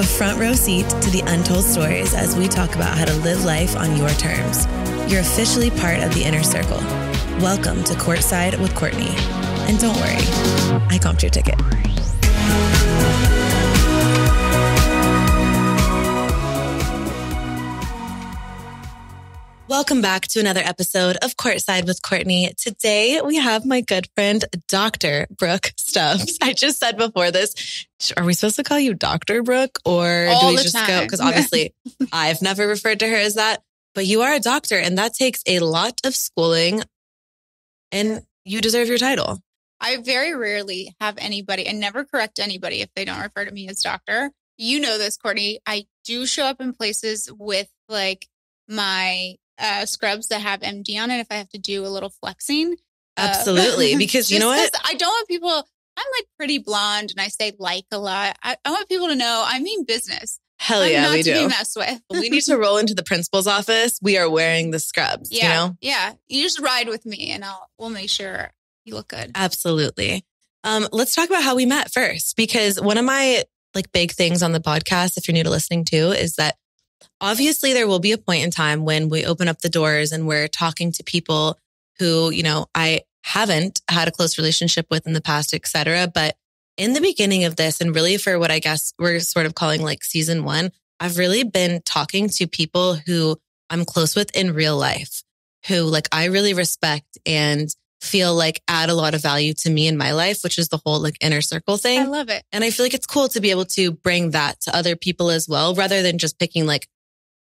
front row seat to the untold stories as we talk about how to live life on your terms. You're officially part of the inner circle. Welcome to Courtside with Courtney. And don't worry, I comped your ticket. Welcome back to another episode of Courtside with Courtney. Today, we have my good friend, Dr. Brooke Stubbs. I just said before this, are we supposed to call you Dr. Brooke or all do we just go? Because obviously I've never referred to her as that, but you are a doctor and that takes a lot of schooling and you deserve your title. I very rarely have anybody, and never correct anybody if they don't refer to me as doctor. You know this, Courtney. I do show up in places with like my scrubs that have MD on it if I have to do a little flexing. Absolutely. Because you know what? I don't want people, I'm like pretty blonde and I say like a lot. I want people to know I mean business. Hell yeah, we do. Not to be messed with. We need to roll into the principal's office. We are wearing the scrubs, yeah, you know? Yeah. You just ride with me and we'll make sure you look good. Absolutely. Let's talk about how we met first, because one of my like big things on the podcast, if you're new to listening to, is that obviously there will be a point in time when we open up the doors and we're talking to people who, you know, I haven't had a close relationship with in the past, et cetera. But in the beginning of this, and really for what I guess we're sort of calling like season one, I've really been talking to people who I'm close with in real life, who like I really respect and feel like add a lot of value to me in my life, which is the whole like inner circle thing. I love it. And I feel like it's cool to be able to bring that to other people as well, rather than just picking like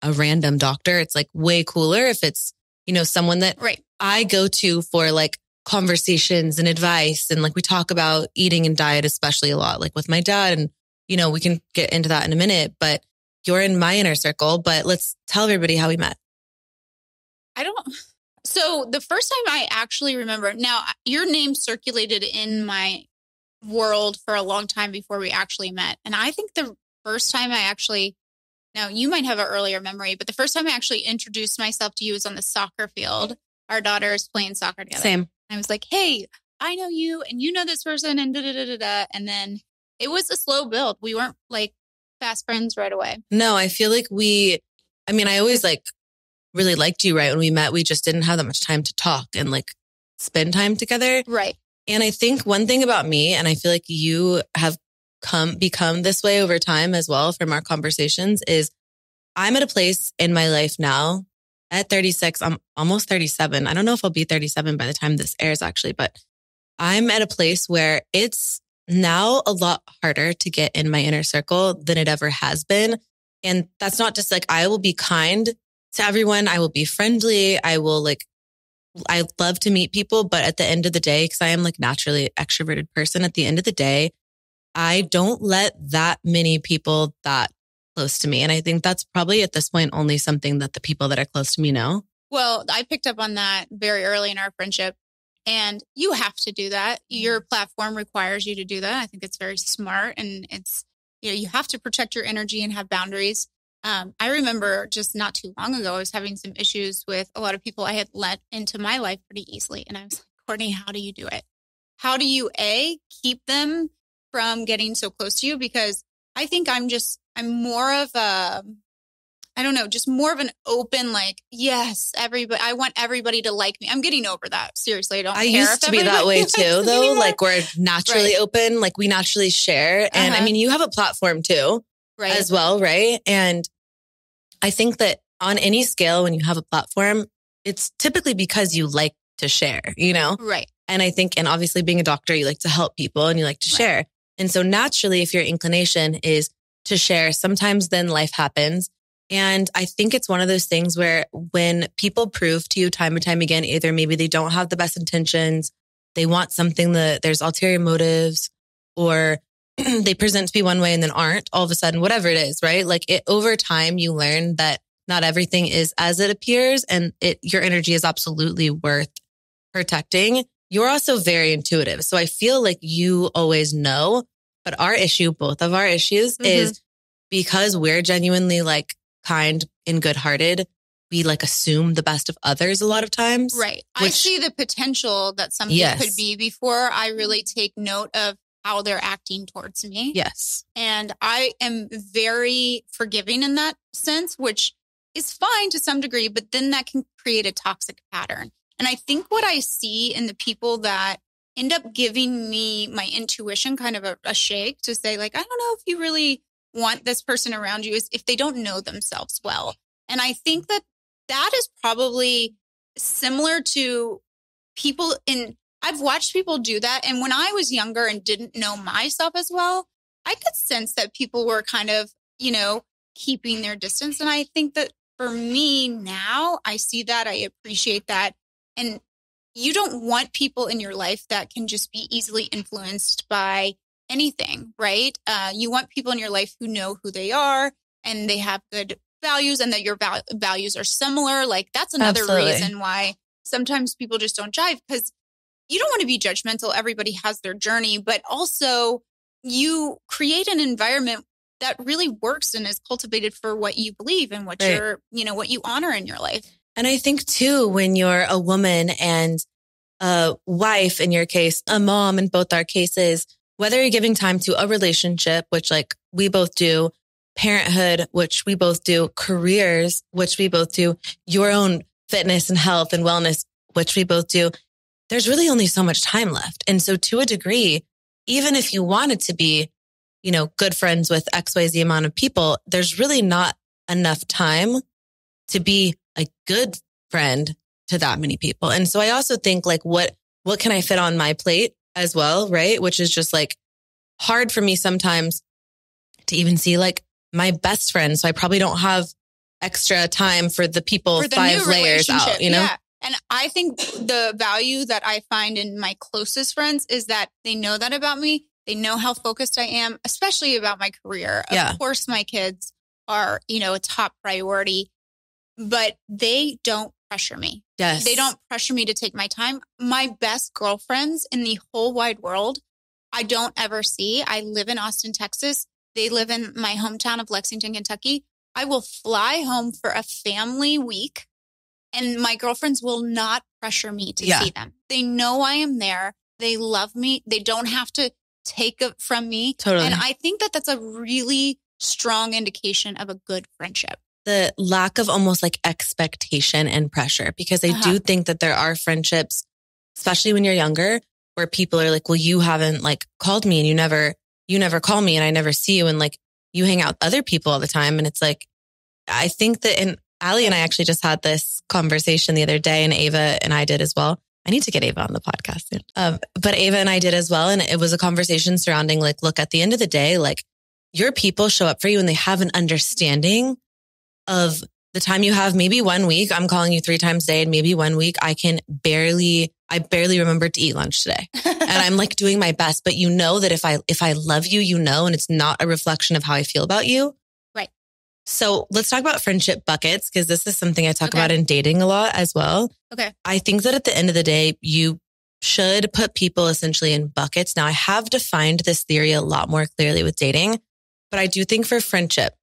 a random doctor. It's like way cooler if it's, you know, someone that I go to for like conversations and advice. And like we talk about eating and diet, especially a lot, like with my dad. And, you know, we can get into that in a minute, but you're in my inner circle. But let's tell everybody how we met. So the first time I actually remember, now your name circulated in my world for a long time before we actually met. And I think the first time now you might have an earlier memory, but the first time I actually introduced myself to you was on the soccer field. Our daughter is playing soccer together. Same. I was like, hey, I know you and you know this person and da-da-da-da-da. And then it was a slow build. We weren't like fast friends right away. No, I feel like I always like really liked you right when we met. We just didn't have that much time to talk and like spend time together. Right. And I think one thing about me, and I feel like you have become this way over time as well from our conversations, is I'm at a place in my life now at 36. I'm almost 37. I don't know if I'll be 37 by the time this airs actually, but I'm at a place where it's now a lot harder to get in my inner circle than it ever has been. And that's not just like, I will be kind to everyone. I will be friendly. I love to meet people, but at the end of the day, because I am like naturally an extroverted person, at the end of the day, I don't let that many people that close to me. And I think that's probably at this point only something that the people that are close to me know. Well, I picked up on that very early in our friendship, and you have to do that. Your platform requires you to do that. I think it's very smart, and it's, you know, you have to protect your energy and have boundaries. I remember just not too long ago, I was having some issues with a lot of people I had let into my life pretty easily. And I was like, Courtney, how do you do it? How do you, keep them from getting so close to you? Because I think I'm more of just more of an open, like, yes, everybody, I want everybody to like me. I'm getting over that. Seriously. I used to be that way too, though. Like we're naturally open, like we naturally share. And I mean, you have a platform too, as well. Right. And I think that on any scale, when you have a platform, it's typically because you like to share, you know? Right. And I think, and obviously being a doctor, you like to help people and you like to share. And so naturally, if your inclination is to share, sometimes then life happens. And I think it's one of those things where when people prove to you time and time again, either maybe they don't have the best intentions, they want something that there's ulterior motives, or they present to be one way and then aren't all of a sudden, whatever it is, right? Like over time, you learn that not everything is as it appears, and your energy is absolutely worth protecting. You're also very intuitive. So I feel like you always know, but both of our issues is because we're genuinely like kind and good-hearted, we like assume the best of others a lot of times. Right. I see the potential that something could be before I really take note of how they're acting towards me. Yes. And I am very forgiving in that sense, which is fine to some degree, but then that can create a toxic pattern. And I think what I see in the people that end up giving me my intuition kind of a shake to say, like, I don't know if you really want this person around you, is if they don't know themselves well. And I think that is probably similar to people I've watched people do that. And when I was younger and didn't know myself as well, I could sense that people were kind of, keeping their distance. And I think that for me now, I see that, I appreciate that. And you don't want people in your life that can just be easily influenced by anything, right? You want people in your life who know who they are and they have good values and that your values are similar. Like that's another Absolutely. reason why sometimes people just don't jive, because you don't want to be judgmental. Everybody has their journey, but also you create an environment that really works and is cultivated for what you believe and what Right. what you honor in your life. And I think too, when you're a woman and a wife, in your case, a mom in both our cases, whether you're giving time to a relationship, which like we both do, parenthood, which we both do, careers, which we both do, your own fitness and health and wellness, which we both do, there's really only so much time left. And so to a degree, even if you wanted to be, good friends with XYZ amount of people, there's really not enough time to be a good friend to that many people. And so I also think like, what can I fit on my plate as well? Right. Which is just like hard for me sometimes to even see like my best friend. So I probably don't have extra time for the people For the 5 new layers out, Yeah. And I think the value that I find in my closest friends is that they know that about me. They know how focused I am, especially about my career. Yeah. Of course, my kids are, a top priority, but they don't pressure me. Yes. They don't pressure me to take my time. My best girlfriends in the whole wide world, I don't ever see. I live in Austin, Texas. They live in my hometown of Lexington, Kentucky. I will fly home for a family week and my girlfriends will not pressure me to see them. They know I am there. They love me. They don't have to take it from me. Totally. And I think that that's a really strong indication of a good friendship. The lack of almost like expectation and pressure, because I do think that there are friendships, especially when you're younger, where people are like, well, you haven't like called me and you never call me and I never see you. And like you hang out with other people all the time. And it's like, I think that, and Allie and I actually just had this conversation the other day, and Ava and I did as well. I need to get Ava on the podcast soon. But Ava and I did as well. And it was a conversation surrounding like, look, at the end of the day, like your people show up for you and they have an understanding of the time you have. Maybe 1 week, I'm calling you 3 times a day. And maybe 1 week I barely remembered to eat lunch today. And I'm like doing my best, but you know that if I love you, and it's not a reflection of how I feel about you. Right. So let's talk about friendship buckets, because this is something I talk about in dating a lot as well. Okay. I think that at the end of the day, you should put people essentially in buckets. Now, I have defined this theory a lot more clearly with dating, but I do think for friendship,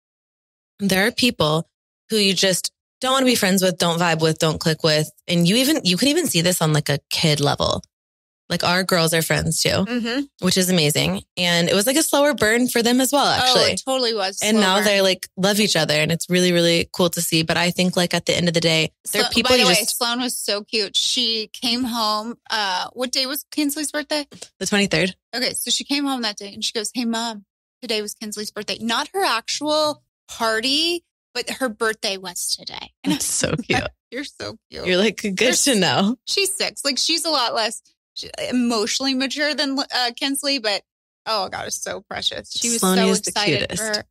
there are people who you just don't want to be friends with, don't vibe with, don't click with. And you can even see this on like a kid level. Like our girls are friends too, which is amazing. And it was like a slower burn for them as well, actually. Oh, it totally was. And now they like love each other and it's really, really cool to see. But I think like at the end of the day, there are people by the way, Sloan was so cute. She came home. What day was Kinsley's birthday? The 23rd. Okay. So she came home that day and she goes, "Hey mom, today was Kinsley's birthday." Not her actual party, but her birthday was today. And that's so cute. You're so cute. You're like, good to know. She's 6. Like she's a lot less emotionally mature than Kinsley, but oh God, it's so precious. She was Sloanie so is excited the for her.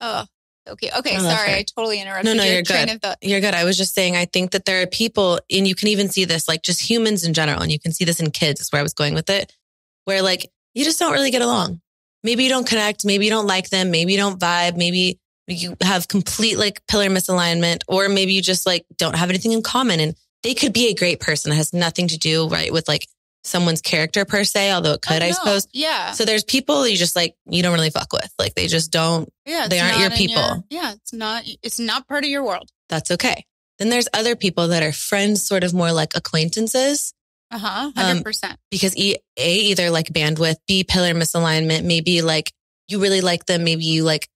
Oh, okay. Okay. I Sorry. I totally interrupted. No, you're good. You're good. I was just saying, I think that there are people, and you can even see this, like just humans in general. And you can see this in kids, is where I was going with it, where like, you just don't really get along. Maybe you don't connect. Maybe you don't like them. Maybe you don't vibe. Maybe you have complete like pillar misalignment, or maybe you just like don't have anything in common. And they could be a great person. It has nothing to do with like someone's character per se, although it could, I suppose. Yeah. So there's people you just like, you don't really fuck with. Like they just don't, they aren't your people. It's not part of your world. That's okay. Then there's other people that are friends, sort of more like acquaintances. 100%. Because either like bandwidth, B, pillar misalignment, maybe like you really like them, maybe you like,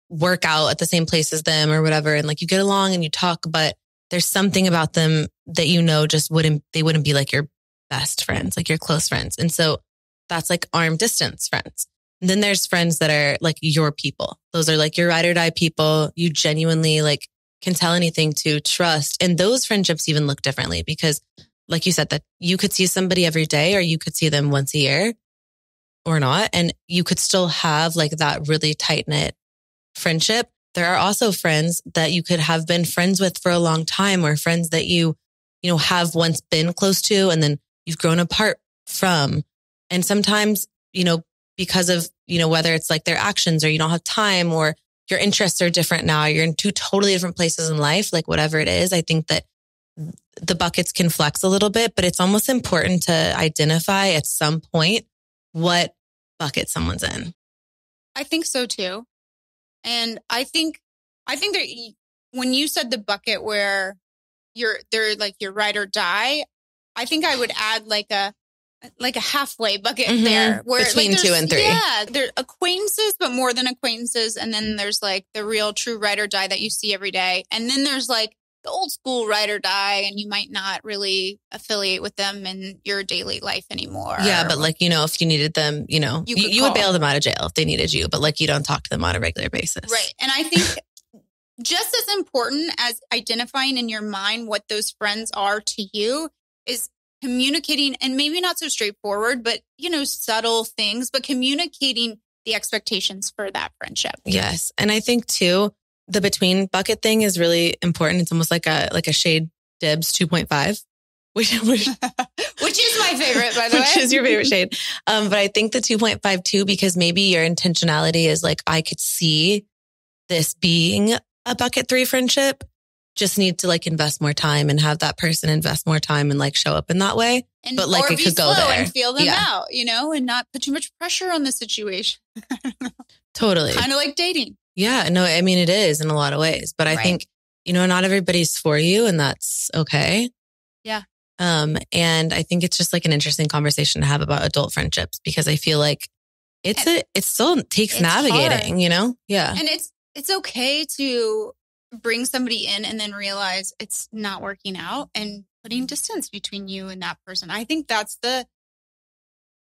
work out at the same place as them or whatever. And like you get along and you talk, but there's something about them that just wouldn't be like your best friends, like your close friends. And so that's like arm distance friends. And then there's friends that are like your people. Those are like your ride or die people. You genuinely like can tell anything to, trust. And those friendships even look differently because like you said, that you could see somebody every day or you could see them once a year or not. And you could still have like that really tight knit friendship. There are also friends that you could have been friends with for a long time or friends that you have once been close to and then you've grown apart from. And sometimes, because of, whether it's like their actions or you don't have time or your interests are different now, you're in two totally different places in life, like whatever it is, I think that the buckets can flex a little bit, but it's almost important to identify at some point what bucket someone's in. I think so too. And I think that when you said the bucket where they're like your ride or die, I think I would add like a halfway bucket there where between like 2 and 3. Yeah, they're acquaintances, but more than acquaintances. And then there's like the real true ride or die that you see every day. And then there's like the old school ride or die, and you might not really affiliate with them in your daily life anymore. Yeah, but like, if you needed them, you would bail them out of jail if they needed you, but like you don't talk to them on a regular basis. Right. And I think just as important as identifying in your mind what those friends are to you is communicating, and maybe not so straightforward, but, subtle things, but communicating the expectations for that friendship. Yes. And I think too, the between bucket thing is really important. It's almost like a shade dibs 2.5, which is my favorite, by the way. Which is your favorite shade. But I think the 2.5 too, because maybe your intentionality is like, I could see this being a bucket 3 friendship, just need to like invest more time and have that person invest more time and like show up in that way. But like it could go there and feel them out, and not put too much pressure on the situation. Totally. Kind of like dating. Yeah, no, I mean, it is in a lot of ways, but I think, not everybody's for you and that's okay. Yeah. And I think it's just like an interesting conversation to have about adult friendships because I feel like it still takes navigating, hard. Yeah. And it's okay to bring somebody in and then realize it's not working out and putting distance between you and that person. I think that's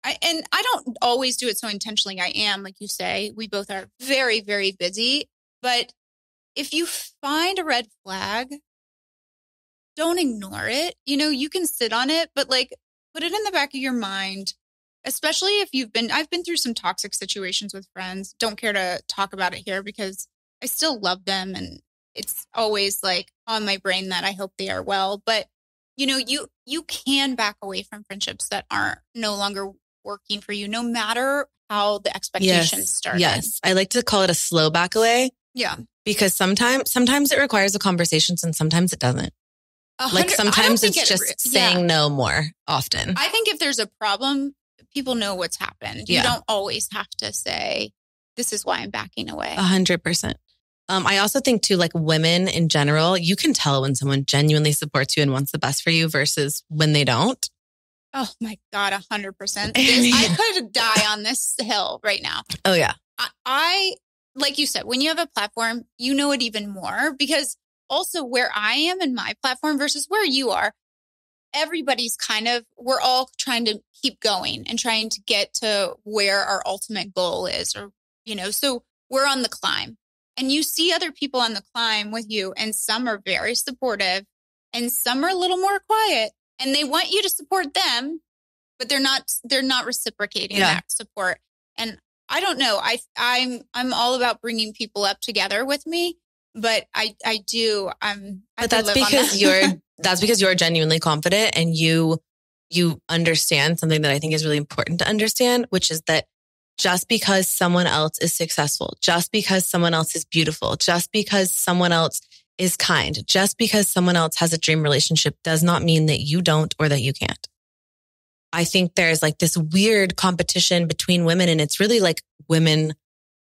and I don't always do it so intentionally. I am, like you say, we both are very, very busy. But if you find a red flag, don't ignore it. You can sit on it, but like put it in the back of your mind, especially if I've been through some toxic situations with friends. Don't care to talk about it here because I still love them. And it's always like on my brain that I hope they are well. But, you can back away from friendships that are no longer working for you, no matter how the expectations started. Yes. I like to call it a slow back away. Yeah. Because sometimes it requires a conversation and sometimes it doesn't. Like sometimes it's just saying no more often. I think if there's a problem, people know what's happened. You don't always have to say, this is why I'm backing away. 100%. I also think too, like women in general, you can tell when someone genuinely supports you and wants the best for you versus when they don't. Oh my God, 100%. I could die on this hill right now. Oh yeah. I, like you said, when you have a platform, you know it even more because also where I am in my platform versus where you are, everybody's we're all trying to keep going and trying to get to where our ultimate goal is so we're on the climb. And you see other people on the climb with you, and some are very supportive and some are a little more quiet and they want you to support them, but they're not reciprocating that support. And I don't know. I'm all about bringing people up together with me, but I do. But that's because you're genuinely confident and you understand something that I think is really important to understand, which is that just because someone else is successful, just because someone else is beautiful, just because someone else is kind, just because someone else has a dream relationship does not mean that you don't or that you can't. I think there's like this weird competition between women, and it's really like women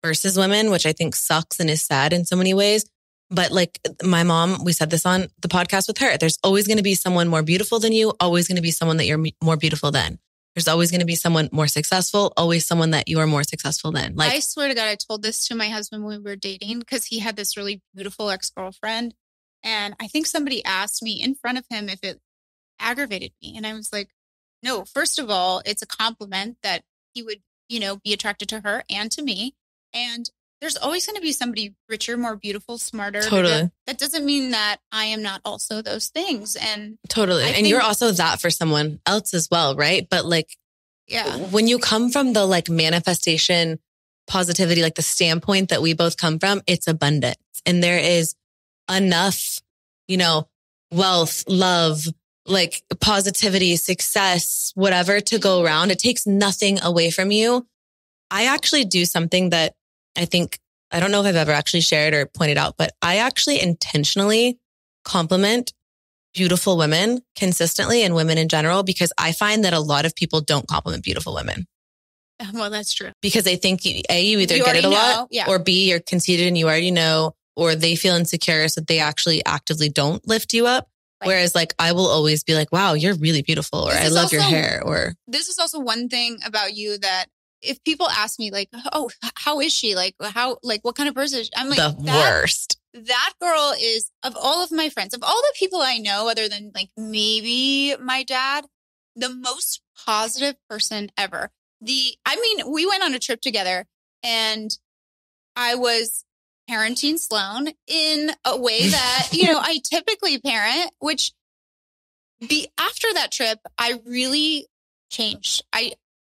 versus women, which I think sucks and is sad in so many ways. But like my mom, we said this on the podcast with her. There's always going to be someone more beautiful than you, always going to be someone that you're more beautiful than. There's always going to be someone more successful, always someone that you are more successful than. Like, I swear to God, I told this to my husband when we were dating because he had this really beautiful ex-girlfriend. And I think somebody asked me in front of him if it aggravated me. And I was like, no, first of all, it's a compliment that he would, be attracted to her and to me. And there's always going to be somebody richer, more beautiful, smarter. Totally. That doesn't mean that I am not also those things. And totally. And you're also that for someone else as well, right? But like, yeah, when you come from the like manifestation positivity, like the standpoint that we both come from, it's abundance. And there is enough, wealth, love, like positivity, success, whatever to go around. It takes nothing away from you. I actually do something that I don't know if I've ever actually shared or pointed out, but I actually intentionally compliment beautiful women consistently and women in general, because I find that a lot of people don't compliment beautiful women. Well, that's true. Because they think A, you either get it a lot, or B, you're conceited and you already know, or they feel insecure so they actually actively don't lift you up. Right. Whereas like, I will always be like, wow, you're really beautiful, or I love your hair, or. This is also one thing about you that if people ask me like, oh, how is she? Like, what kind of person is she? I'm like, the worst. That girl is, of all of my friends, of all the people I know, other than like maybe my dad, the most positive person ever. We went on a trip together and I was parenting Sloan in a way that, I typically parent, which after that trip, I really changed.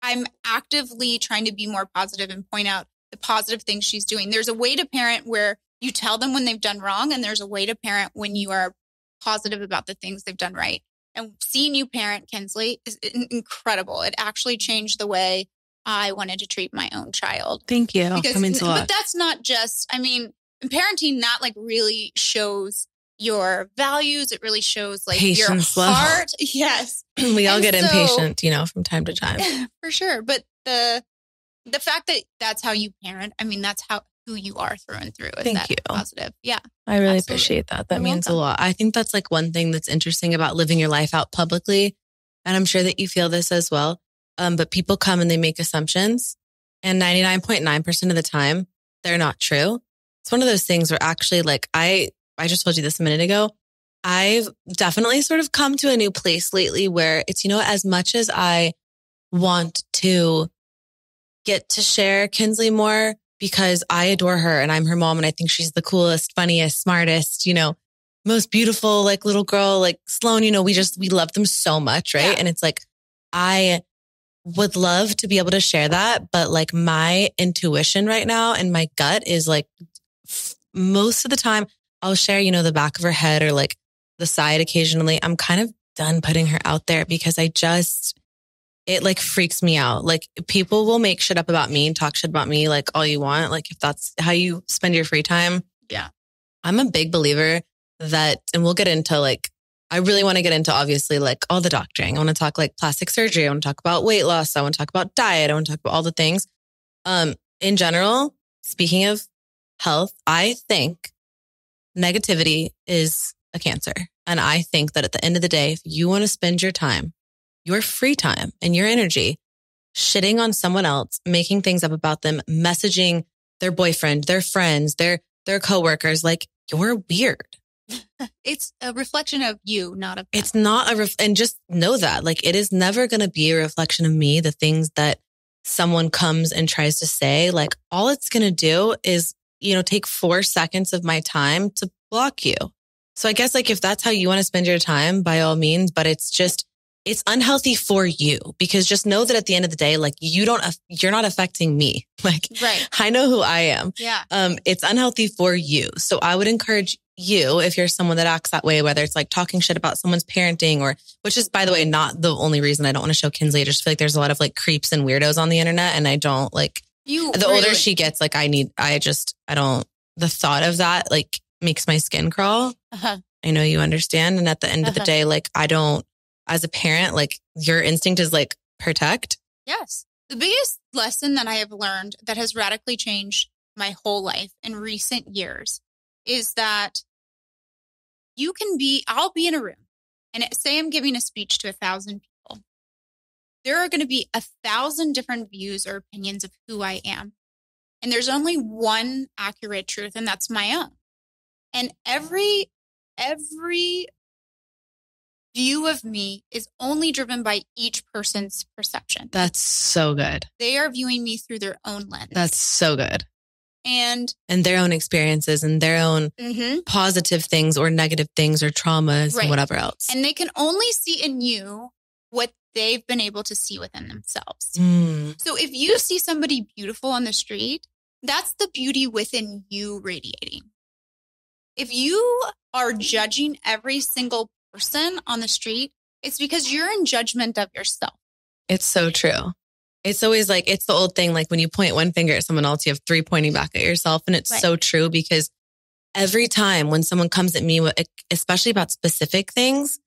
I'm actively trying to be more positive and point out the positive things she's doing. There's a way to parent where you tell them when they've done wrong, and there's a way to parent when you are positive about the things they've done right. And seeing you parent Kinsley is incredible. It actually changed the way I wanted to treat my own child. Thank you. That means a lot. But that's not just, parenting, that like really shows your values. It really shows like patience, your heart. Love. Yes. We all get impatient, from time to time. For sure. But the fact that that's how you parent, that's who you are through and through. Thank you. Positive. Yeah. I really appreciate that. That means a lot. I think that's like one thing that's interesting about living your life out publicly. And I'm sure that you feel this as well. But people come and they make assumptions, and 99.9% of the time, they're not true. It's one of those things where actually, like, I just told you this a minute ago. I've definitely sort of come to a new place lately where it's, as much as I want to get to share Kinsley more because I adore her and I'm her mom and I think she's the coolest, funniest, smartest, most beautiful, like little girl, like Sloan, we love them so much. Right. Yeah. And it's like, I would love to be able to share that. But like my intuition right now and my gut is like, most of the time I'll share, the back of her head or like the side occasionally. I'm kind of done putting her out there because it like freaks me out. Like people will make shit up about me and talk shit about me like all you want. Like if that's how you spend your free time. Yeah. I'm a big believer that, and we'll get into like, I really want to get into obviously like all the doctoring. I want to talk like plastic surgery. I want to talk about weight loss. I want to talk about diet. I want to talk about all the things. In general, speaking of health, I think negativity is a cancer. And I think that at the end of the day, if you want to spend your time, your free time and your energy shitting on someone else, making things up about them, messaging their boyfriend, their friends, their coworkers, like you're weird. It's a reflection of you, not of them. It's not and just know that like it is never going to be a reflection of me. The things that someone comes and tries to say, like all it's going to do is, take 4 seconds of my time to block you. So I guess like if that's how you want to spend your time, by all means, but it's unhealthy for you because just know that at the end of the day, like you're not affecting me. Like, right. I know who I am. Yeah. It's unhealthy for you. So I would encourage you, if you're someone that acts that way, whether it's like talking shit about someone's parenting which is by the way, not the only reason I don't want to show Kinsley. I just feel like there's a lot of like creeps and weirdos on the internet. And I don't like older she gets, like the thought of that like makes my skin crawl. Uh-huh. I know you understand. And at the end of the day, like as a parent, like your instinct is like protect. Yes. The biggest lesson that I have learned that has radically changed my whole life in recent years is that I'll be in a room and say I'm giving a speech to 1,000 people. There are going to be 1,000 different views or opinions of who I am. And there's only one accurate truth, and that's my own. And every view of me is only driven by each person's perception. That's so good. They are viewing me through their own lens. That's so good. And their own experiences and their own positive things or negative things or traumas and whatever else. And they can only see in you what they've been able to see within themselves. So if you see somebody beautiful on the street, that's the beauty within you radiating. If you are judging every single person on the street, it's because you're in judgment of yourself. It's so true. It's always like, it's the old thing, like when you point one finger at someone else, you have three pointing back at yourself. And it's so true, because every time when someone comes at me, especially about specific things,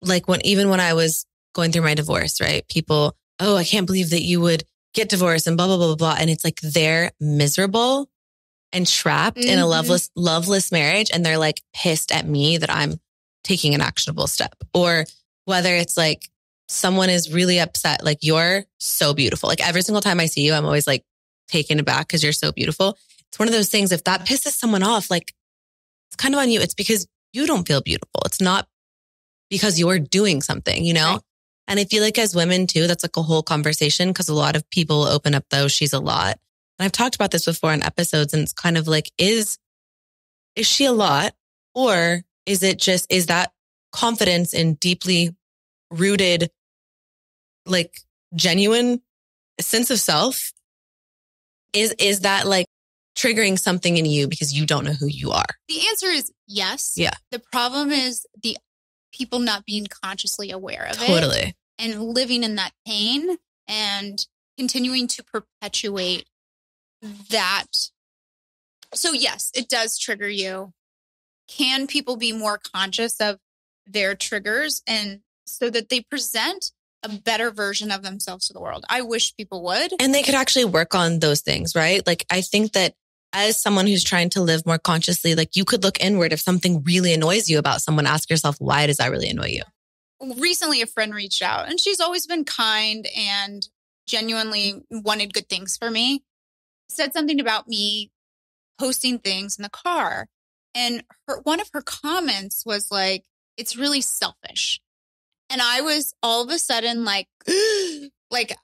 like even when I was going through my divorce, right? People, oh, I can't believe that you would get divorced and blah, blah, blah, blah, blah. And it's like, they're miserable and trapped in a loveless marriage. And they're like pissed at me that I'm taking an actionable step. Or whether it's like someone is really upset, like, you're so beautiful. Like every single time I see you, I'm always like taken aback because you're so beautiful. It's one of those things, if that pisses someone off, like, it's kind of on you. It's because you don't feel beautiful. It's not because you're doing something, you know? Right. And I feel like as women too, that's like a whole conversation, because a lot of people open up though, she's a lot. And I've talked about this before in episodes, and it's kind of like, is she a lot? Or is that confidence in deeply rooted, like genuine sense of self? Is that like triggering something in you because you don't know who you are? The answer is yes. Yeah. The problem is the people not being consciously aware of it. Totally. And living in that pain and continuing to perpetuate that. So yes, it does trigger you. Can people be more conscious of their triggers and so that they present a better version of themselves to the world? I wish people would. And they could actually work on those things, right? Like, I think that as someone who's trying to live more consciously, like, you could look inward. If something really annoys you about someone, ask yourself, why does that really annoy you? Recently, a friend reached out, and she's always been kind and genuinely wanted good things for me. Said something about me posting things in the car. And one of her comments was like, it's really selfish. And I was all of a sudden like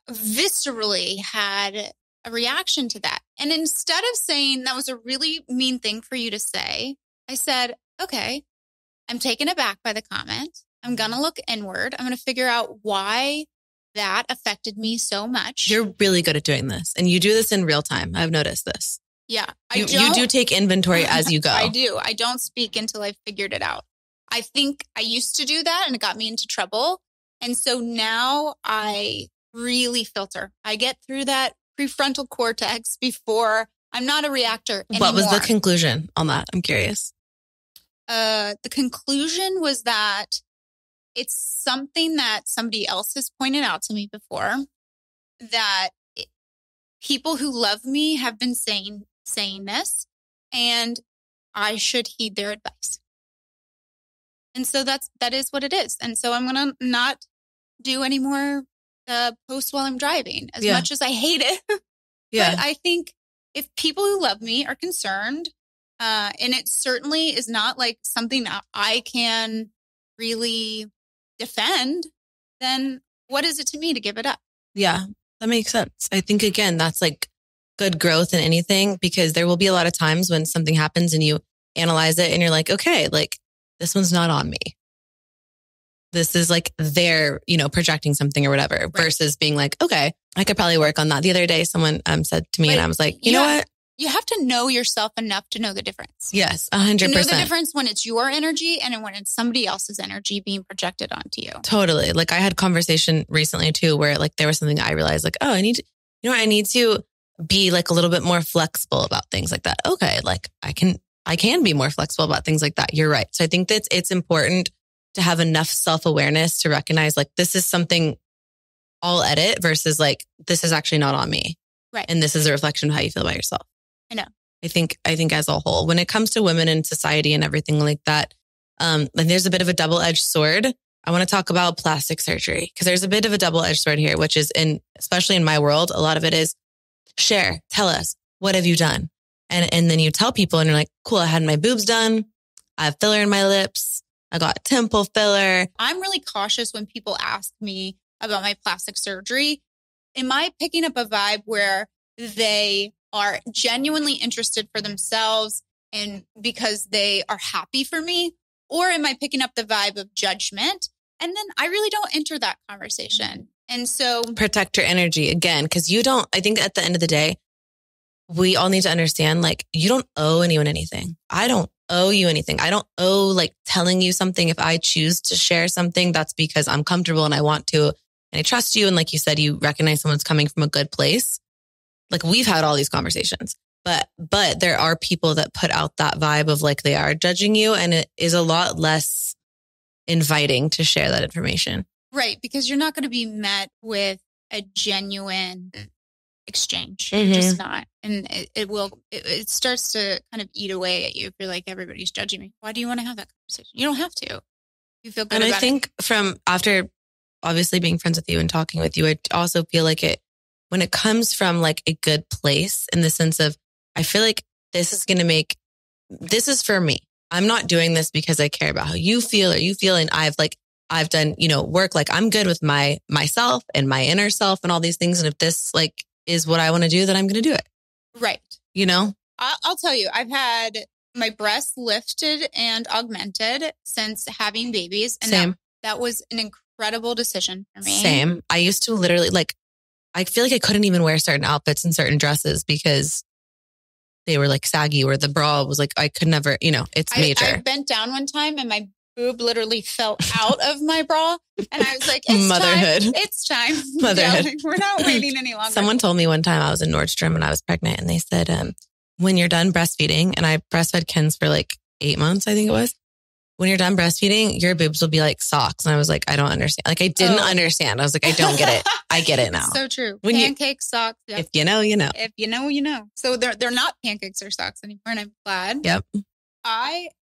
viscerally had a reaction to that. And instead of saying that was a really mean thing for you to say, I said, okay, I'm taken aback by the comment. I'm going to look inward. I'm going to figure out why that affected me so much. You're really good at doing this. And you do this in real time. I've noticed this. Yeah. You do take inventory as you go. I do. I don't speak until I've figured it out. I think I used to do that and it got me into trouble. And so now I really filter. I get through that prefrontal cortex before. I'm not a reactor anymore. What was the conclusion on that? I'm curious. The conclusion was that it's something that somebody else has pointed out to me before, that people who love me have been saying this, and I should heed their advice. And so that is what it is. And so I'm going to not do any more posts while I'm driving, as much as I hate it. Yeah. But I think if people who love me are concerned, and it certainly is not like something that I can really defend, then what is it to me to give it up? Yeah, that makes sense. I think, again, that's like good growth in anything, because there will be a lot of times when something happens and you analyze it and you're like, okay, like, this one's not on me. This is like they're, projecting something or whatever, right, versus being like, okay, I could probably work on that. The other day, someone said to me, and I was like, you know what? You have to know yourself enough to know the difference. Yes, 100%. You know the difference when it's your energy and when it's somebody else's energy being projected onto you. Totally. Like, I had conversation recently too, where like there was something I realized, like, oh, I need to be like a little bit more flexible about things like that. Okay, like I can be more flexible about things like that. You're right. So I think that it's important to have enough self-awareness to recognize, like, this is something I'll edit versus like, this is actually not on me. Right. And this is a reflection of how you feel about yourself. I know. I think as a whole, when it comes to women in society and everything like that, and there's a bit of a double-edged sword. I want to talk about plastic surgery because there's a bit of a double-edged sword here, which is especially in my world, a lot of it is share, tell us, what have you done? And then you tell people and you're like, cool, I had my boobs done. I have filler in my lips. I got temple filler. I'm really cautious when people ask me about my plastic surgery. Am I picking up a vibe where they are genuinely interested for themselves and because they are happy for me? Or am I picking up the vibe of judgment? And then I really don't enter that conversation. And so protect your energy again, because I think at the end of the day, we all need to understand, like, you don't owe anyone anything. I don't owe you anything. I don't owe like telling you something. If I choose to share something, that's because I'm comfortable and I want to, and I trust you. And like you said, you recognize someone's coming from a good place. Like we've had all these conversations, but there are people that put out that vibe of like they are judging you, and it is a lot less inviting to share that information. Right. Because you're not going to be met with a genuine exchange. Mm-hmm. You're just not. And it starts to kind of eat away at you if you're like, everybody's judging me. Why do you want to have that conversation? You don't have to. You feel good about it. And I think from after obviously being friends with you and talking with you, I also feel like when it comes from like a good place in the sense of, I feel like this is for me. I'm not doing this because I care about how you feel or you feel. And I've done, work, like I'm good with myself and my inner self and all these things. And if this like is what I want to do, then I'm going to do it. Right. I'll tell you, I've had my breasts lifted and augmented since having babies. And Same. That was an incredible decision for me. Same. I used to literally I feel like I couldn't even wear certain outfits and certain dresses because they were like saggy, or the bra was like, I could never, it's major. I bent down one time and my boob literally fell out of my bra. And I was like, motherhood. It's time. Motherhood. Yeah, we're not waiting any longer. Someone told me one time I was in Nordstrom and I was pregnant, and they said, when you're done breastfeeding, and I breastfed Ken's for like 8 months, I think it was. When you're done breastfeeding, your boobs will be like socks. And I was like, I don't understand. Like I didn't understand. I was like, I don't get it. I get it now. So true. Pancakes, socks. Yep. If you know, you know. If you know, you know. So they're not pancakes or socks anymore, and I'm glad. Yep.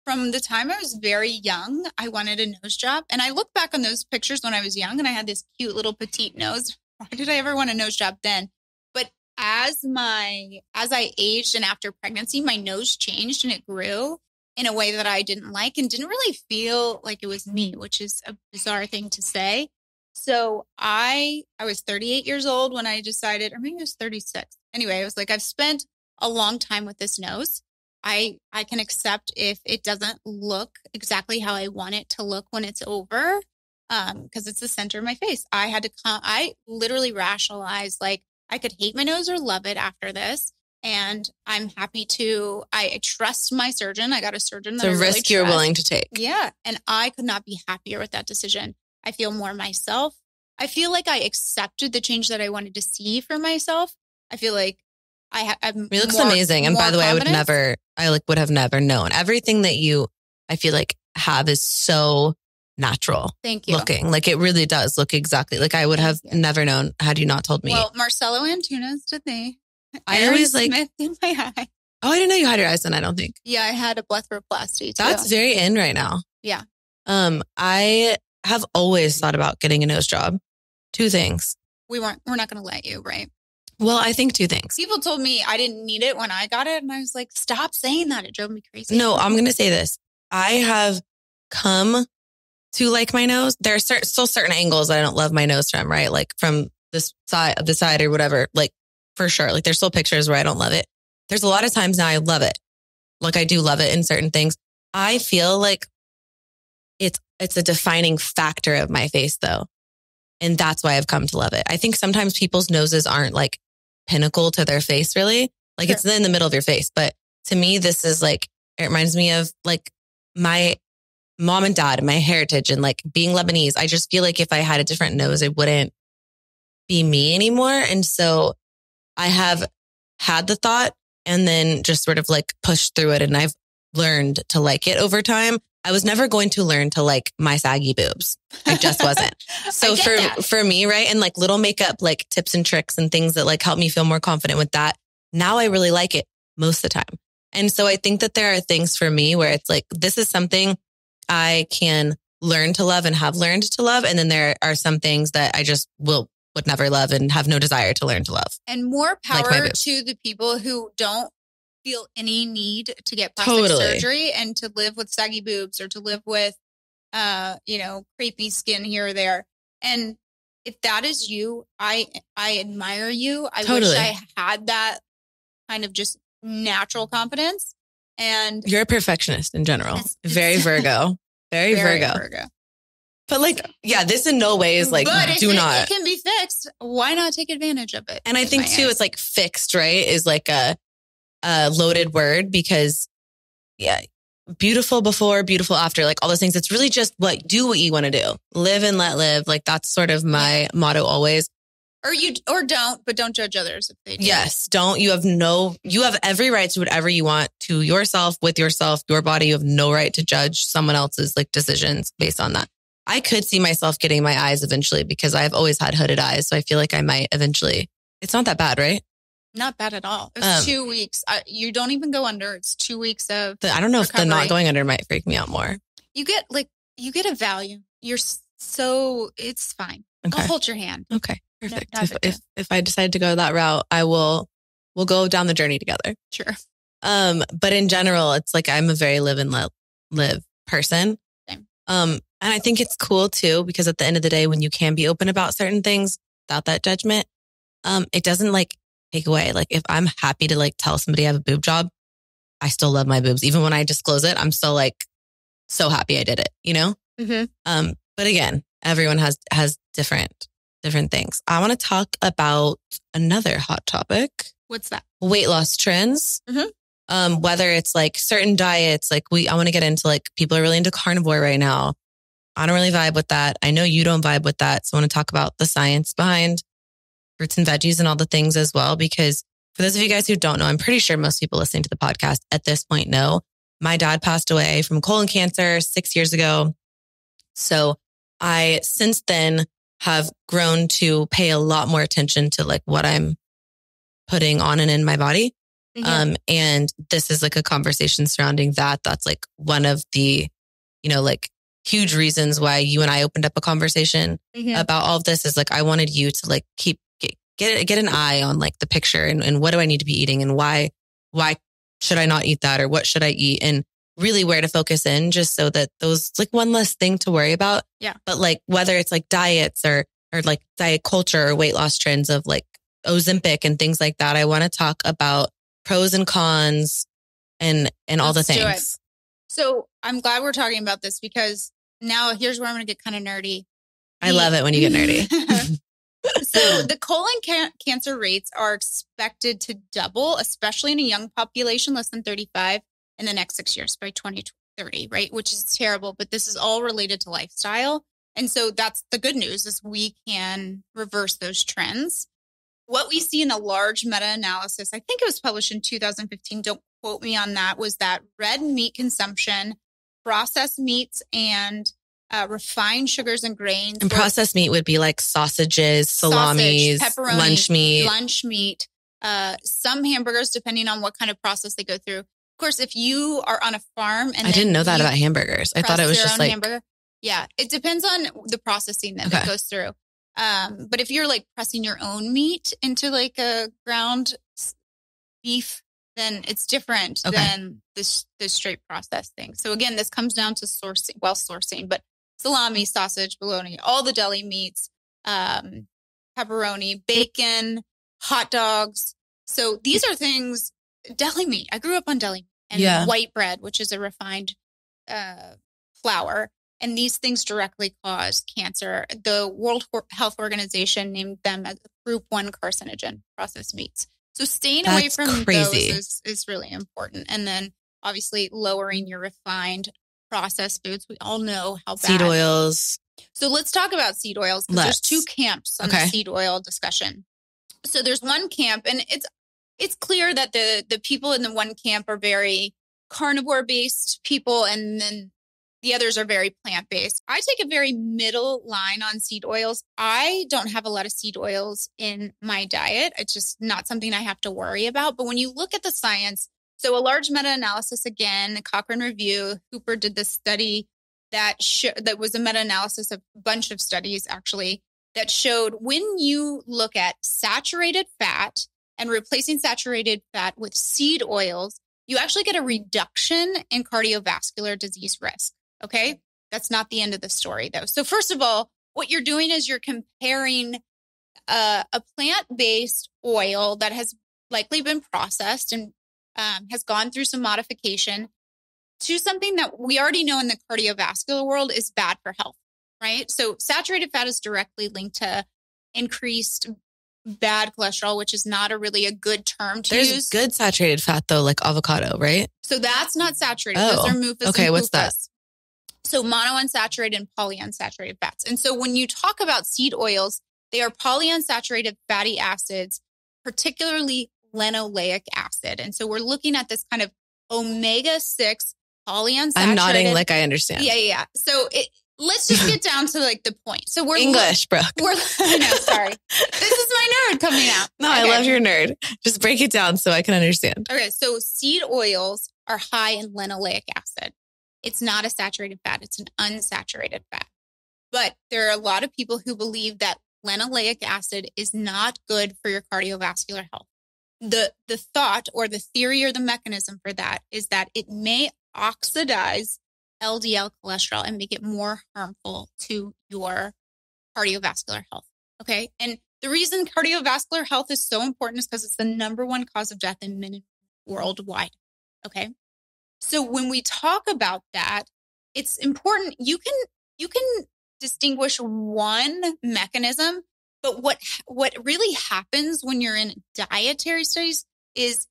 From the time I was very young, I wanted a nose job. And I look back on those pictures when I was young and I had this cute little petite nose. Why did I ever want a nose job then? But as I aged and after pregnancy, my nose changed and it grew in a way that I didn't like and didn't really feel like it was me, which is a bizarre thing to say. So I was 38 years old when I decided, or maybe I was 36. Anyway, I was like, I've spent a long time with this nose. I can accept if it doesn't look exactly how I want it to look when it's over, because it's the center of my face. I literally rationalized, like, I could hate my nose or love it after this. And I'm happy I trust my surgeon. I got a surgeon that it's a risk you're willing to take. Yeah. And I could not be happier with that decision. I feel more myself. I feel like I accepted the change that I wanted to see for myself. I feel like it looks amazing. And by the way, I would have never known. Everything that you, I feel like, have is so natural. Thank you. Looking. Like it really does look exactly like I would have never known had you not told me. Well, Marcelo Antunes did me. I always Smith in my eye. Oh, I didn't know you had your eyes done, I don't think. Yeah, I had a blepharoplasty too. That's very in right now. Yeah. I have always thought about getting a nose job. 2 things. We're not going to let you, right? Well, I think 2 things. People told me I didn't need it when I got it. And I was like, stop saying that. It drove me crazy. No, I'm going to say this. I have come to like my nose. There are still certain angles that I don't love my nose from, right? Like from the side or whatever, like for sure. Like there's still pictures where I don't love it. There's a lot of times now I love it. Like I do love it in certain things. I feel like it's a defining factor of my face though. And that's why I've come to love it. I think sometimes people's noses aren't like pinnacle to their face, really. Like It's in the middle of your face. But to me, this is like, it reminds me of like my mom and dad and my heritage and like being Lebanese. I just feel like if I had a different nose, it wouldn't be me anymore. And so I have had the thought and then just sort of like pushed through it. And I've learned to like it over time. I was never going to learn to like my saggy boobs. I just wasn't. So for me, right. And like little makeup, like tips and tricks and things that like help me feel more confident with that. Now I really like it. most of the time. And so I think that there are things for me where it's like, this is something I can learn to love and have learned to love. And then there are some things that I just would never love and have no desire to learn to love. And more power to the people who don't feel any need to get plastic surgery and to live with saggy boobs or to live with, crepey skin here or there. And if that is you, I admire you. I wish I had that kind of just natural confidence. And you're a perfectionist in general. Very Virgo. Very Virgo. But this in no way is like, it can be fixed. Why not take advantage of it? And I think too, it's like fixed, right? Is like a loaded word because beautiful before, beautiful after, like all those things. It's really just do what you want to do. Live and let live. Like that's sort of my motto always. Or don't, but don't judge others if they do. Yes, don't. You have every right to whatever you want to yourself, with yourself, your body. You have no right to judge someone else's like decisions based on that. I could see myself getting my eyes eventually because I've always had hooded eyes. So I feel like I might eventually. It's not that bad, right? Not bad at all. It's 2 weeks. You don't even go under. It's 2 weeks of I don't know recovery. If the not going under might freak me out more. You get a value. It's fine. Okay. I'll hold your hand. Okay. Perfect. If I decide to go that route, we'll go down the journey together. Sure. But in general, it's like I'm a very live and let live person. Same. And I think it's cool too, because at the end of the day, when you can be open about certain things without that judgment, it doesn't like take away. Like if I'm happy to like tell somebody I have a boob job, I still love my boobs. Even when I disclose it, I'm still like so happy I did it, you know? Mm-hmm. But again, everyone has different things. I want to talk about another hot topic. What's that? Weight loss trends. Mm-hmm. Whether it's like certain diets, like I want to get into like people are really into carnivore right now. I don't really vibe with that. I know you don't vibe with that. So I want to talk about the science behind fruits and veggies and all the things as well. Because for those of you guys who don't know, I'm pretty sure most people listening to the podcast at this point know my dad passed away from colon cancer 6 years ago. So I since then have grown to pay a lot more attention to like what I'm putting on and in my body. Mm-hmm. And this is like a conversation surrounding that. That's like one of the, like huge reasons why you and I opened up a conversation about all of this is like, I wanted you to like get an eye on like the picture and what do I need to be eating and why should I not eat that or what should I eat and really where to focus in just so that those like one less thing to worry about. Yeah. But like whether it's like diets or like diet culture or weight loss trends of like Ozempic and things like that, I want to talk about pros and cons and all the things. So I'm glad we're talking about this because now here's where I'm going to get kind of nerdy. I love it when you get nerdy. So the colon cancer rates are expected to double, especially in a young population, less than 35 in the next 6 years by 2030, right? Which is terrible, but this is all related to lifestyle. And so that's the good news is we can reverse those trends. What we see in a large meta-analysis, I think it was published in 2015, don't quote me on that, was that red meat consumption, processed meats, and refined sugars and grains. And processed meat would be like sausages, salamis, pepperoni, lunch meat, some hamburgers, depending on what kind of process they go through. Of course, if you are on a farm and I didn't know that about hamburgers. I thought it was just like hamburger. Yeah, it depends on the processing that goes through. But if you're like pressing your own meat into like a ground beef, then it's different than this straight process thing. So again, this comes down to sourcing, but salami, sausage, bologna, all the deli meats, pepperoni, bacon, hot dogs. So these are things, deli meat. I grew up on deli meat and white bread, which is a refined flour. And these things directly cause cancer. The World Health Organization named them as group 1 carcinogen, processed meats. So staying away from those is really important. And then obviously lowering your refined processed foods. We all know how bad. Seed oils. So let's talk about seed oils because there's 2 camps on the seed oil discussion. So there's one camp and it's clear that the people in the one camp are very carnivore based people. And then The others are very plant-based. I take a very middle line on seed oils. I don't have a lot of seed oils in my diet. It's just not something I have to worry about. But when you look at the science, so a large meta-analysis, again, the Cochrane Review, Hooper did this study that was a meta-analysis of a bunch of studies, actually, that showed when you look at saturated fat and replacing saturated fat with seed oils, you actually get a reduction in cardiovascular disease risk. Okay. That's not the end of the story, though. So first of all, what you're doing is you're comparing a plant-based oil that has likely been processed and has gone through some modification to something that we already know in the cardiovascular world is bad for health, right? So saturated fat is directly linked to increased bad cholesterol, which is not a good term to use. There's good saturated fat, though, like avocado, right? So that's not saturated. Those are mufas okay, and what's that? So monounsaturated and polyunsaturated fats. And so when you talk about seed oils, they are polyunsaturated fatty acids, particularly linoleic acid. And so we're looking at this kind of omega-6 polyunsaturated. I'm nodding like I understand. Yeah. So let's just get down to like the point. So we're English, Brooke. I know, sorry. This is my nerd coming out. No, okay. I love your nerd. Just break it down so I can understand. Okay, so seed oils are high in linoleic acid. It's not a saturated fat. It's an unsaturated fat. But there are a lot of people who believe that linoleic acid is not good for your cardiovascular health. The thought or the theory or the mechanism for that is that it may oxidize LDL cholesterol and make it more harmful to your cardiovascular health. Okay. And the reason cardiovascular health is so important is because it's the number one cause of death in men worldwide. Okay. So when we talk about that, it's important. You can distinguish one mechanism, but what really happens when you're in dietary studies is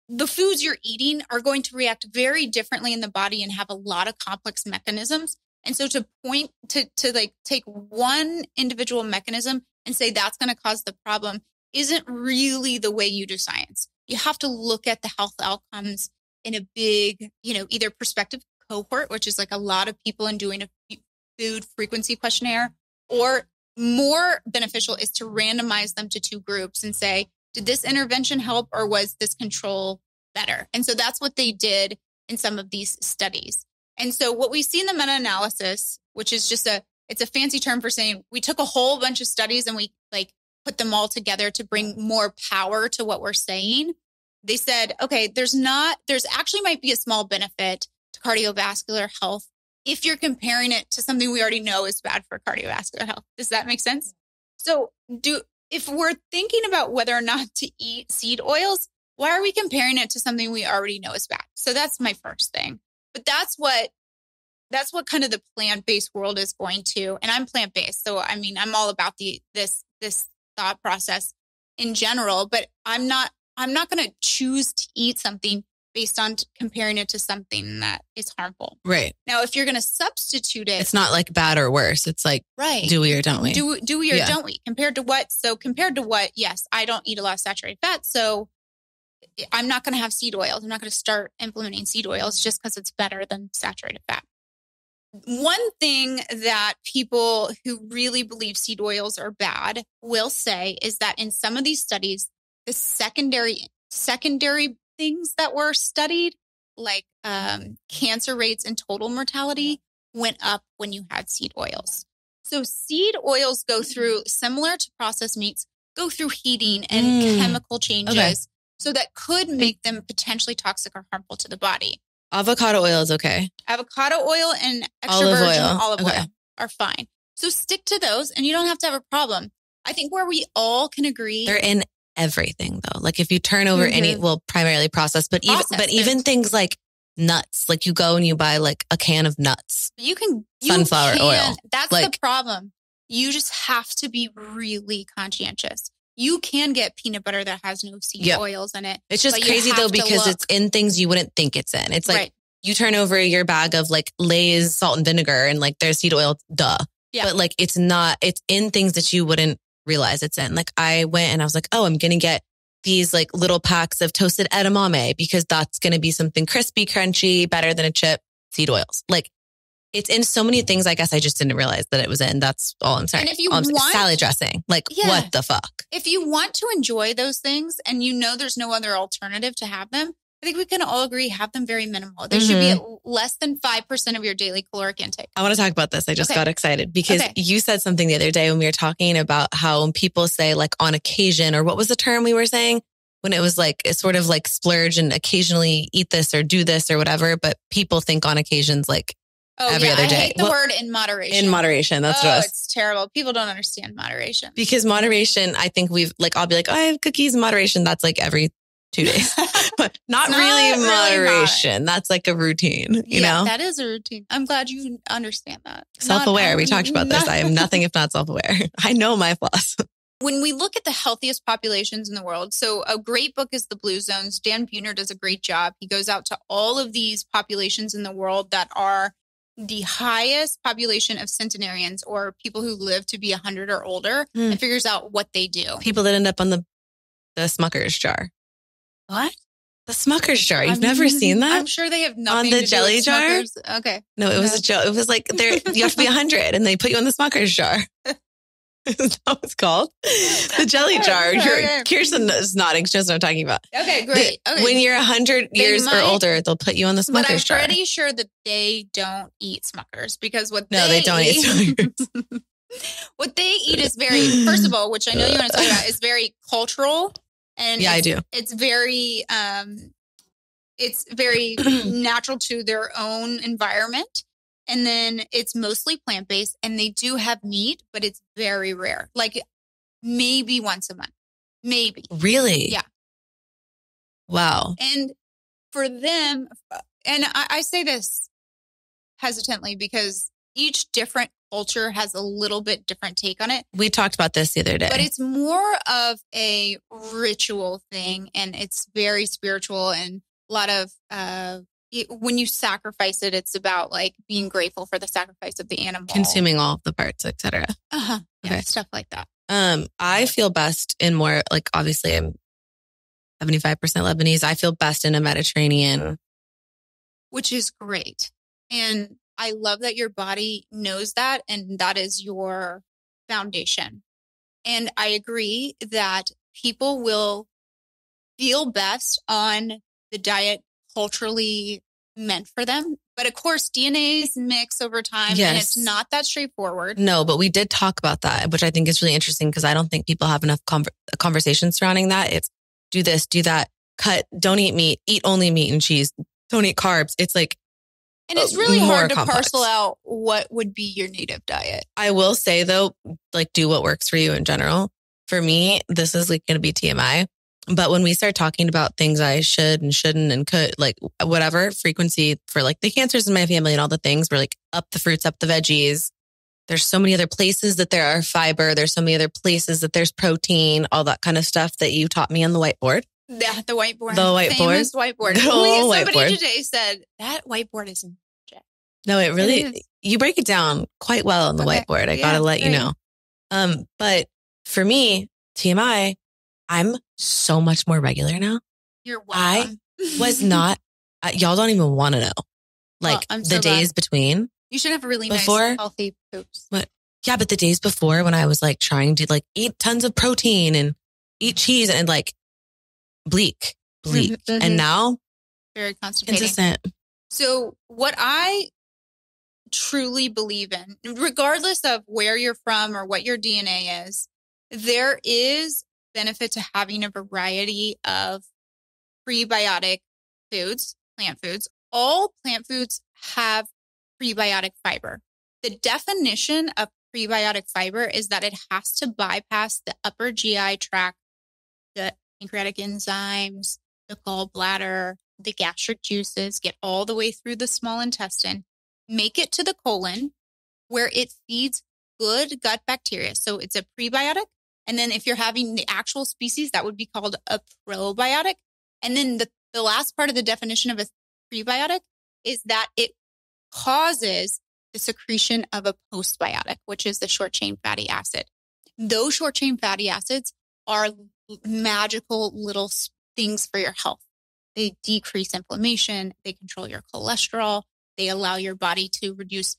the foods you're eating are going to react very differently in the body and have a lot of complex mechanisms. And so to point to like take one individual mechanism and say that's going to cause the problem isn't really the way you do science. You have to look at the health outcomes in a big, either perspective cohort, which is like a lot of people and doing a food frequency questionnaire, or more beneficial is to randomize them to two groups and say, did this intervention help or was this control better? And so that's what they did in some of these studies. And so what we see in the meta-analysis, which is just it's a fancy term for saying we took a whole bunch of studies and we put them all together to bring more power to what we're saying. They said, okay, there's actually might be a small benefit to cardiovascular health if you're comparing it to something we already know is bad for cardiovascular health. Does that make sense? So if we're thinking about whether or not to eat seed oils, why are we comparing it to something we already know is bad? So that's my first thing. But that's what kind of the plant-based world is going to, and I'm plant-based. So, I mean, I'm all about this thought process in general, but I'm not going to choose to eat something based on comparing it to something that is harmful. Right. Now, if you're going to substitute it. It's not like bad or worse. It's like, right. Do we or don't we? Do we or don't we? Compared to what? So compared to what? Yes, I don't eat a lot of saturated fat. So I'm not going to have seed oils. I'm not going to start implementing seed oils just because it's better than saturated fat. One thing that people who really believe seed oils are bad will say is that in some of these studies, the secondary things that were studied, like cancer rates and total mortality, went up when you had seed oils. So seed oils go through, similar to processed meats, go through heating and chemical changes. Okay. So that could make them potentially toxic or harmful to the body. Avocado oil is okay. Avocado oil and extra virgin olive oil are fine. So stick to those and you don't have to have a problem. I think where we all can agree. They're in everything though. Like if you turn over any, primarily processed, but even things like nuts, like you go and you buy like a can of nuts. Sunflower oil. That's the problem. You just have to be really conscientious. You can get peanut butter that has no seed oils in it. It's just crazy though, because it's in things you wouldn't think it's in. It's like you turn over your bag of like Lay's salt and vinegar and like there's seed oil, duh. Yeah. But like it's not, it's in things that you wouldn't realize it's in. Like I went and I was like, oh, I'm going to get these like little packs of toasted edamame because that's going to be something crispy, crunchy, better than a chip, seed oils. Like It's in so many things. I guess I just didn't realize that it was in. That's all I'm saying. And if you want salad dressing, like what the fuck? If you want to enjoy those things and you know there's no other alternative to have them, I think we can all agree, have them very minimal. They should be at less than 5% of your daily caloric intake. I want to talk about this. I just got excited because you said something the other day when we were talking about how when people say like on occasion, or what was the term we were saying? When it was like, it's sort of like splurge and occasionally eat this or do this or whatever. But people think on occasions like every other day. I hate the word in moderation. In moderation. That's what it's terrible. People don't understand moderation. Because moderation, I think I'll be like, oh, I have cookies in moderation. That's like every 2 days. not really moderation. That's like a routine, you know? That is a routine. I'm glad you understand that. Self-aware. We talked about this. I am nothing if not self-aware. I know my flaws. When we look at the healthiest populations in the world, so a great book is The Blue Zones. Dan Buettner does a great job. He goes out to all of these populations in the world that are the highest population of centenarians, or people who live to be 100 or older, and figures out what they do. People that end up on the Smucker's jar. What? The Smucker's jar. You've never seen that? I'm sure they have nothing on the to jelly do with jar. Smuckers. Okay. No, it was a joke. It was like you have to be 100 and they put you on the Smucker's jar. Is that what it's called? The jelly jar. Kirsten is nodding. She knows what I'm talking about. Okay, great. When you're 100 years or older, they'll put you on the Smucker's jar. But I'm pretty sure that they don't eat Smuckers, because they don't eat Smuckers. What they eat is very, first of all, which I know you want to talk about, is very cultural. And I do. It's very natural to their own environment. And then it's mostly plant-based, and they do have meat, but it's very rare. Like maybe once a month. Maybe. Really? Yeah. Wow. And for them, and I say this hesitantly because each different culture has a little bit different take on it. We talked about this the other day. But it's more of a ritual thing, and it's very spiritual, and a lot of when you sacrifice it, it's about like being grateful for the sacrifice of the animal, consuming all of the parts, etc. Yeah, stuff like that. I feel best in more like, obviously I'm 75% Lebanese. I feel best in a Mediterranean, which is great. And I love that your body knows that, and that is your foundation. And I agree that people will feel best on the diet culturally meant for them. But of course, DNAs mix over time, and it's not that straightforward. No, but we did talk about that, which I think is really interesting because I don't think people have enough conversations surrounding that. It's do this, do that, cut, don't eat meat, eat only meat and cheese, don't eat carbs. It's like, and it's really hard to parcel out what would be your native diet. I will say though, like do what works for you in general. For me, this is like going to be TMI. But when we start talking about things I should and shouldn't and could, like whatever frequency for like the cancers in my family and all the things, we're like up the fruits, up the veggies. There's so many other places that there are fiber. There's so many other places that there's protein, all that kind of stuff that you taught me on the whiteboard. Yeah, the whiteboard. The whiteboard. Famous whiteboard. Somebody today said that whiteboard is magic. No, it really, you break it down quite well on the whiteboard. I got to let you know. But for me, TMI, I'm so much more regular now. You're welcome. I was not, y'all don't even want to know. Like the days between. You should have a really nice, healthy poops. Yeah, but the days before when I was like trying to like eat tons of protein and eat cheese and like bleak. Mm-hmm. And now very constipating. Consistent. So what I truly believe in, regardless of where you're from or what your DNA is, there is benefit to having a variety of prebiotic foods, plant foods. All plant foods have prebiotic fiber. The definition of prebiotic fiber is that it has to bypass the upper GI tract, the pancreatic enzymes, the gallbladder, the gastric juices, get all the way through the small intestine, make it to the colon where it feeds good gut bacteria. So it's a prebiotic. And then if you're having the actual species, that would be called a probiotic. And then the last part of the definition of a prebiotic is that it causes the secretion of a postbiotic, which is the short chain fatty acid. Those short chain fatty acids are magical little things for your health. They decrease inflammation. They control your cholesterol. They allow your body to reduce,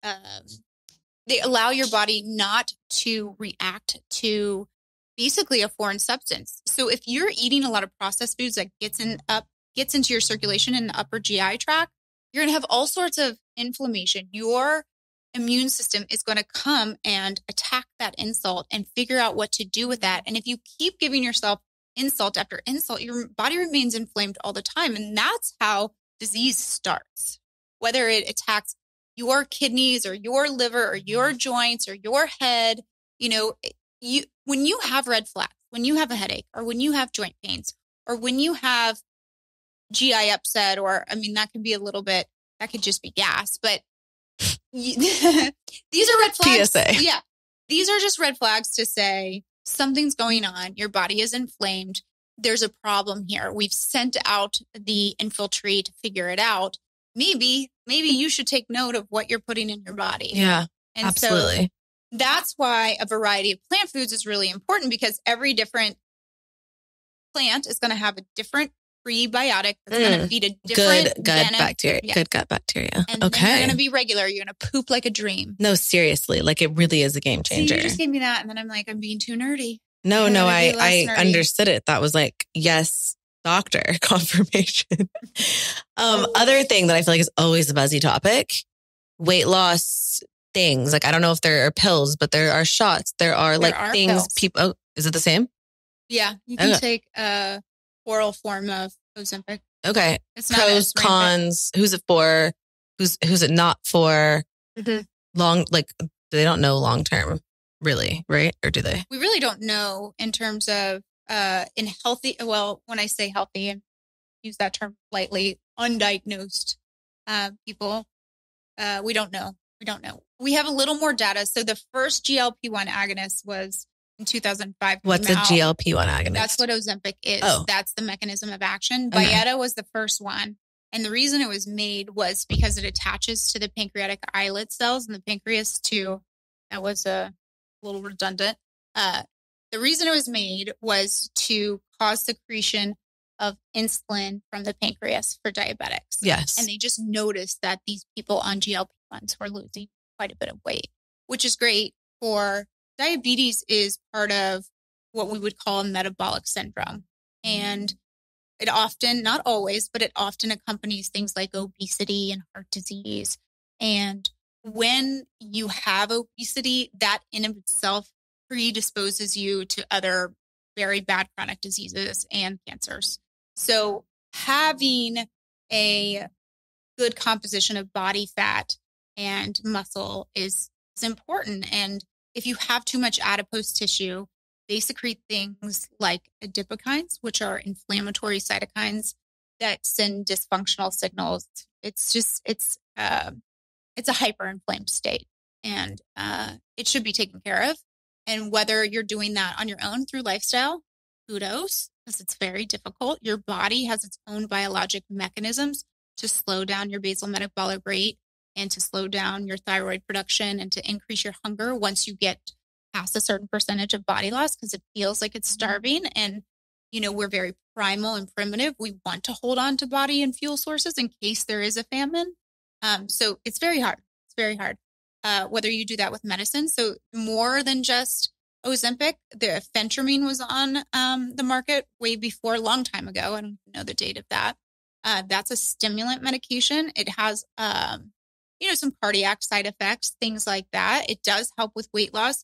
they allow your body not to react to basically a foreign substance. So if you're eating a lot of processed foods that gets into your circulation in the upper GI tract, you're going to have all sorts of inflammation. Your immune system is going to come and attack that insult and figure out what to do with that. And if you keep giving yourself insult after insult, your body remains inflamed all the time. And that's how disease starts, whether it attacks your kidneys or your liver or your joints or your head. When you have red flags, when you have a headache or when you have joint pains or when you have GI upset, or, that can be a little bit, that could just be gas, but these are red flags. PSA. Yeah. These are just red flags to say something's going on. Your body is inflamed. There's a problem here. We've sent out the infiltrate to figure it out. Maybe you should take note of what you're putting in your body. Yeah, and absolutely. So that's why a variety of plant foods is really important, because every different plant is going to have a different prebiotic that's going to feed a different good bacteria. Yeah. Good gut bacteria. And then you're going to be regular. You're going to poop like a dream. No, seriously. Like, it really is a game changer. So you just gave me that. And then I'm like, I'm being too nerdy. No, I understood it. That was like, yes, doctor confirmation. Other thing that I feel like is always a buzzy topic, weight loss things. Like, I don't know if there are pills, but there are shots. There are things pills. People, is it the same? Yeah. You can take a oral form of Ozempic. Okay. It's pros, cons. Who's it for? Who's it not for? Mm-hmm. Long, like, they don't know long term, really, right? Or do they? We really don't know in terms of in healthy. Well, when I say healthy, and use that term lightly, undiagnosed people, we don't know. We don't know. We have a little more data. So the first GLP-1 agonist was in 2005. What's a GLP-1 agonist? That's what Ozempic is. Oh. That's the mechanism of action. Okay. Byetta was the first one. And the reason it was made was because it attaches to the pancreatic islet cells in the pancreas too. That was a little redundant. The reason it was made was to cause secretion of insulin from the pancreas for diabetics. Yes. And they just noticed that these people on GLP-1s were losing quite a bit of weight, which is great for diabetes. Is part of what we would call a metabolic syndrome. And it often, not always, but it often accompanies things like obesity and heart disease. And when you have obesity, that in of itself predisposes you to other very bad chronic diseases and cancers. So having a good composition of body fat and muscle is important. And if you have too much adipose tissue, they secrete things like adipokines, which are inflammatory cytokines that send dysfunctional signals. It's a hyperinflamed state, and it should be taken care of. And whether you're doing that on your own through lifestyle, kudos, because it's very difficult. Your body has its own biologic mechanisms to slow down your basal metabolic rate and to slow down your thyroid production and to increase your hunger once you get past a certain percentage of body loss, because it feels like it's starving. And, we're very primal and primitive. We want to hold on to body and fuel sources in case there is a famine. So it's very hard. It's very hard. Whether you do that with medicine. So more than just Ozempic, the phentermine was on the market way before, a long time ago. I don't know the date of that. That's a stimulant medication. It has, some cardiac side effects, things like that. It does help with weight loss,